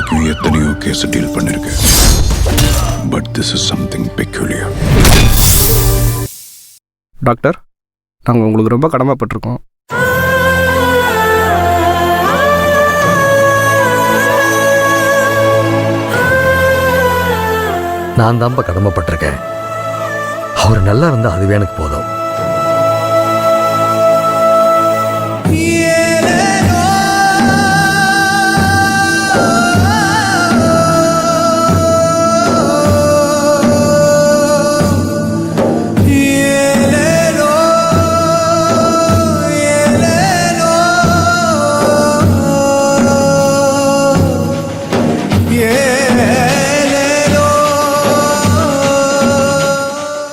வரைக்கும் எத்தனையோ case deal பண்ணிருக்கேன். But this is something peculiar. Doctor, நாங்கள் உங்களுக்கு ரொம்ப கடமைப்பட்டிருக்கோம். நான் தான்ப்பா கடமைப்பட்டிருக்கேன். அவர் நல்லா இருந்தா அதுவே எனக்கு போதும்.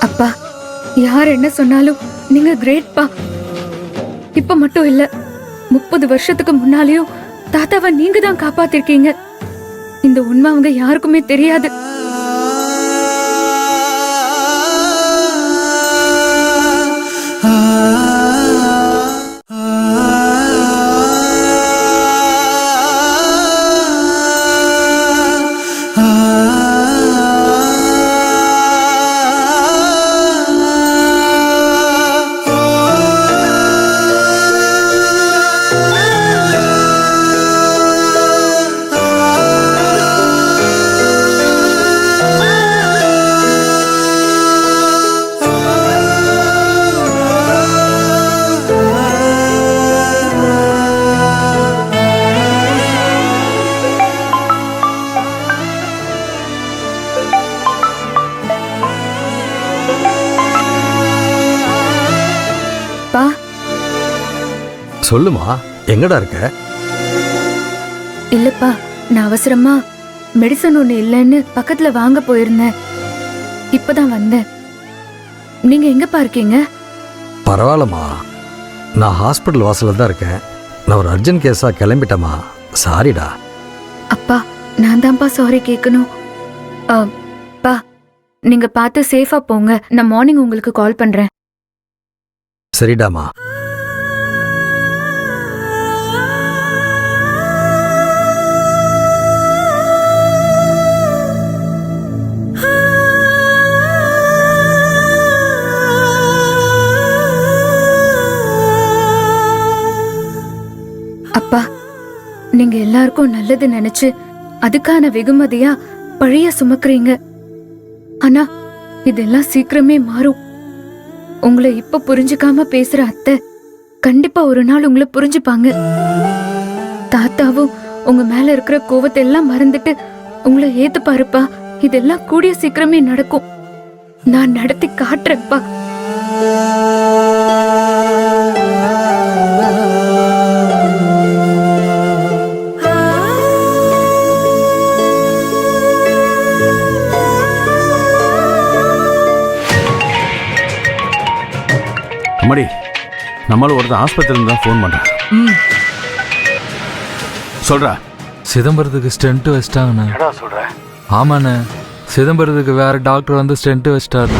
அப்பா, யார் என்ன சொன்னாலும் நீங்க கிரேட்பா. இப்ப மட்டும் இல்ல, 30 வருஷத்துக்கு முன்னாலேயும் தாத்தாவை நீங்க தான் காப்பாத்திருக்கீங்க. இந்த உண்மை அவங்க யாருக்குமே தெரியாது. சொல்லுமா, எங்கடா இருக்க? இல்லப்பா, நான் அவசரமா மெடிசன் ஒண்ணு இல்லைன்னு பக்கத்துல வாங்க போயிருந்தேன். இப்பதான் வந்தேன். நீங்க எங்கப்பா இருக்கீங்க? பரவாயில்லம்மா, நான் ஹாஸ்பிட்டல் வாசல்ல தான் இருக்கேன். நான் ஒரு அர்ஜென்ட் கேஸா கிளம்பிட்டேம்மா. சாரிடா. அப்பா, நான் தான்ப்பா சாரி கேட்கணும். பா, நீங்க பார்த்து சேஃபா போங்க. நான் மார்னிங் உங்களுக்கு கால் பண்றேன். சரிடாமா. அப்பா, நீங்க எல்லாருக்கும் நல்லது நினைச்சு அதுக்கான வெகுமதியா பழைய சுமக்குறீங்க. ஆனா இதெல்லாம் சீக்கிரமே மாறும். உங்களை இப்ப புரிஞ்சுக்காம பேசுற அத்தை கண்டிப்பா ஒரு நாள் உங்களை புரிஞ்சுப்பாங்க. தாத்தாவும் உங்க மேல இருக்கிற கோவத்தை எல்லாம் மறந்துட்டு உங்களை ஏத்துப்பாருப்பா. இதெல்லாம் கூடிய சீக்கிரமே நடக்கும். நான் நடத்தி காட்டுறேன்ப்பா. அம்மாடி, நம்மளும் ஒருத்தன் ஆஸ்பத்திரியில தான் ஃபோன் பண்றேன். சொல்றா. சிதம்பரத்துக்கு ஸ்டென்ட் வச்சிட்டாங்கண்ணே. என்னடா சொல்ற? ஆமாண்ணே, சிதம்பரத்துக்கு வேற டாக்டர் வந்து ஸ்டென்ட் வச்சிட்டாரு.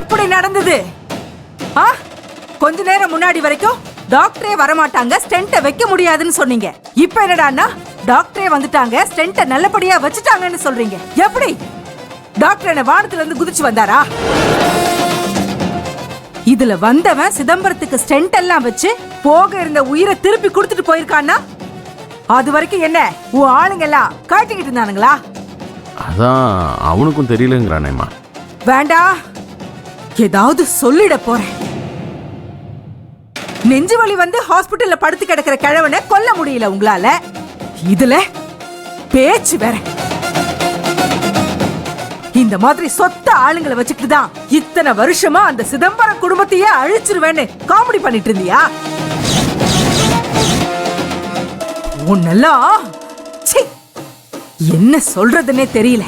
எப்படி நடந்தது? கொஞ்ச நேரம் முன்னாடி வரைக்கும் டாக்டரே வரமாட்டாங்க, ஸ்டென்ட்டை வைக்க முடியாதுன்னு சொன்னீங்க. இப்ப என்னடான்னா டாக்டரே வந்துட்டாங்க, ஸ்டென்ட்டை நல்லபடியா வச்சுட்டாங்கன்னு சொல்றீங்க. எப்படி? டாக்டர் என்ன வானத்துல இருந்து குதிச்சு வந்தாரா? இதுல வந்தவன் சிதம்பரத்துக்கு ஸ்டென்ட் எல்லாம் வச்சு போக இருந்த உயிரை திருப்பி கொடுத்துட்டு போயிருக்கான்னா அது வரைக்கும் என்ன உன் ஆளுங்க எல்லாம் காட்டிக்கிட்டு இருந்தானுங்களா? அதான் அவனுக்கும் தெரியலங்கிறானேம்மா. வேண்டாம், ஏதாவது சொல்லிட போறேன். நெஞ்சு வலி வந்து ஹாஸ்பிட்டல்ல படுத்து கிடக்கிற கிழவனை கொல்ல முடியல உங்களால. இதுல பேச்சு வேற. இந்த மாதிரி சொத்த ஆளுங்களை வச்சுக்கிட்டு தான் இத்தனை வருஷமா அந்த சிதம்பரம் குடும்பத்தையே அழிச்சிருவேன்னு காமெடி பண்ணிட்டு இருந்தியா? உன்னெல்லாம் என்ன சொல்றதுன்னே தெரியல.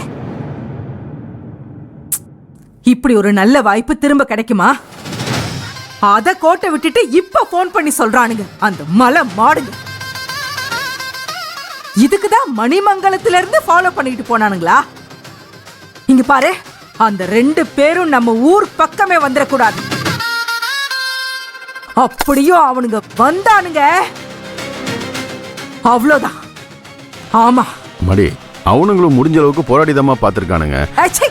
இப்படி ஒரு நல்ல வாய்ப்பு திரும்ப கிடைக்குமா? அத கோட்டை விட்டுட்டு இப்ப போன் பண்ணி சொல்றானுங்க அந்த மலை மாடுங்க. இதுக்குதான் மணிமங்கலத்துல இருந்து ஃபாலோ பண்ணிட்டு போனானுங்களா? இங்க பாரு, அந்த 2 பேரும் நம்ம ஊர் பக்கமே வந்துடக்கூடாது. அப்படியும் அவனுங்க வந்தானுங்க, அவ்வளவுதான். ஆமா மடி, அவனுங்களும் முடிஞ்ச அளவுக்கு போராடிதாம்மா பார்த்துருக்கானுங்க. அச்சே,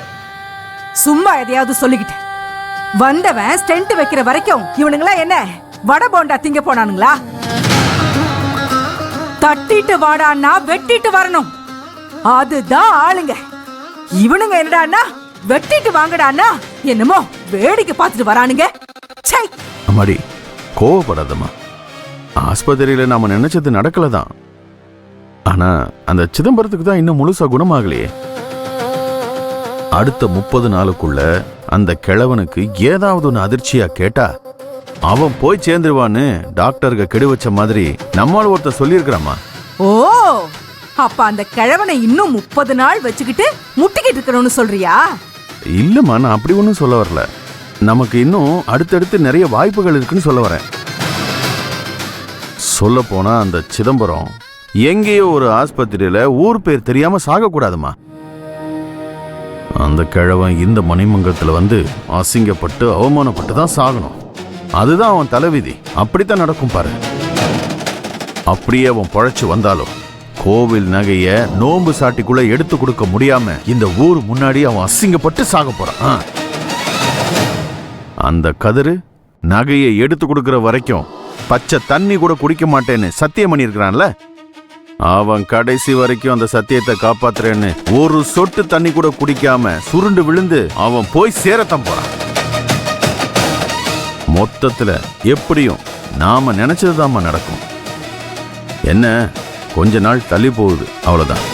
சும்மா எதையாவது சொல்லிக்கிட்டு. வந்தவன் ஸ்டென்ட் வைக்கிற வரைக்கும் இவனுங்களா என்ன வடை போண்டா திங்க போனானுங்களா? தட்டிட்டு வாடான்னா வெட்டிட்டு வரணும், அதுதான் ஆளுங்க. இவனுங்க என்னடான்னா வெட்டிட்டு வாங்கடான்னா என்னமோ வேடிக்கை பார்த்துட்டு வரானுங்க. சை, அம்மாடி கோவப்படாதம்மா. ஆஸ்பத்திரியில நாம நினைச்சது நடக்கலதான். ஆனா அந்த சிதம்பரத்துக்கு தான் இன்னும் முழுசா குணமாகலையே. அடுத்த 30 நாளுக்குள்ள அந்த கிழவனுக்கு ஏதாவது ஒன்று அதிர்ச்சியா கேட்டா அவன் போய் சேர்ந்துருவான்னு டாக்டருக்கு கெடு வச்ச மாதிரி நம்மால் ஒருத்தர் சொல்லியிருக்கிறாமா. ஓ, அப்ப அந்த கிழவனை இன்னும் 30 நாள் வச்சுக்கிட்டு முட்டிக்கிட்டு இருக்கணும்னு சொல்றியா? இல்லம்மா, நான் அப்படி ஒன்றும் சொல்ல வரல. நமக்கு இன்னும் அடுத்தடுத்து நிறைய வாய்ப்புகள் இருக்குன்னு சொல்ல வரேன். சொல்ல போனா அந்த சிதம்பரம் எங்கேயோ ஒரு ஆஸ்பத்திரியில ஊர் பேர் தெரியாம சாகக்கூடாதுமா. அந்த கிழவன் இந்த மணிமங்கலத்துல வந்து அசிங்கப்பட்டு அவமானப்பட்டு தான் சாகணும். அதுதான் அவன் தலைவிதி. அப்படித்தான் நடக்கும் பாரு. அப்படியே அவன் பொழைச்சு வந்தாலும் கோவில் நகைய நோம்பு சாட்டிக்குள்ள எடுத்து கொடுக்க முடியாம இந்த ஊர் முன்னாடி அவன் அசிங்கப்பட்டு சாக போறான். அந்த கதிரு நகையை எடுத்து கொடுக்கிற வரைக்கும் பச்சை தண்ணி கூட குடிக்க மாட்டேன்னு சத்தியம் பண்ணியிருக்கிறான்ல, அவன் கடைசி வரைக்கும் அந்த சத்தியத்தை காப்பாத்துறேன்னு ஒரு சொட்டு தண்ணி கூட குடிக்காம சுருண்டு விழுந்து அவன் போய் சேரத்தான் போறான். மொத்தத்துல எப்படியும் நாம நினைச்சதுதாம்மா நடக்கும். என்ன, கொஞ்ச நாள் தள்ளி போகுது, அவ்வளவுதான்.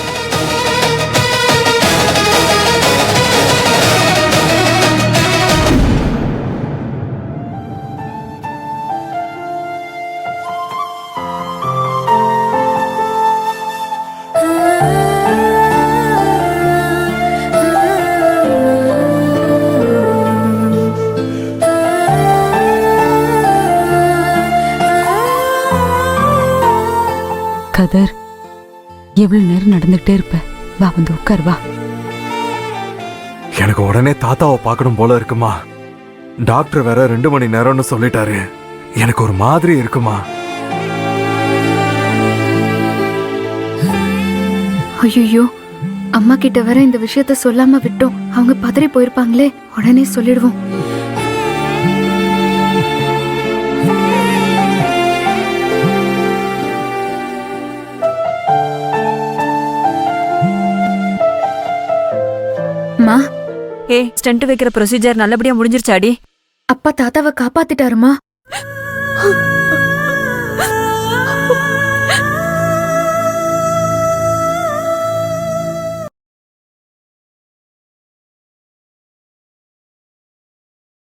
கதர், எவ்வளவு நேரம் நடந்துகிட்டே இருப்ப? வா, வந்து உட்கார், வா. எனக்கு உடனே தாத்தாவை பார்க்கணும் போல இருக்குமா. டாக்டர் வேற 2 மணி நேரம்னு சொல்லிட்டாரு. எனக்கு ஒரு மாதிரி இருக்குமா. ஐயோ, அம்மா கிட்ட வர இந்த விஷயத்த சொல்லாம விட்டோம். அவங்க பதறி போயிருப்பாங்களே. உடனே சொல்லிடுவோம். அம்மா, ஸ்டென்ட் வைக்கிற ப்ரொசீஜர் நல்லபடியா முடிஞ்சிருச்சாடி? அப்பா தாத்தாவை காப்பாத்திட்டாருமா.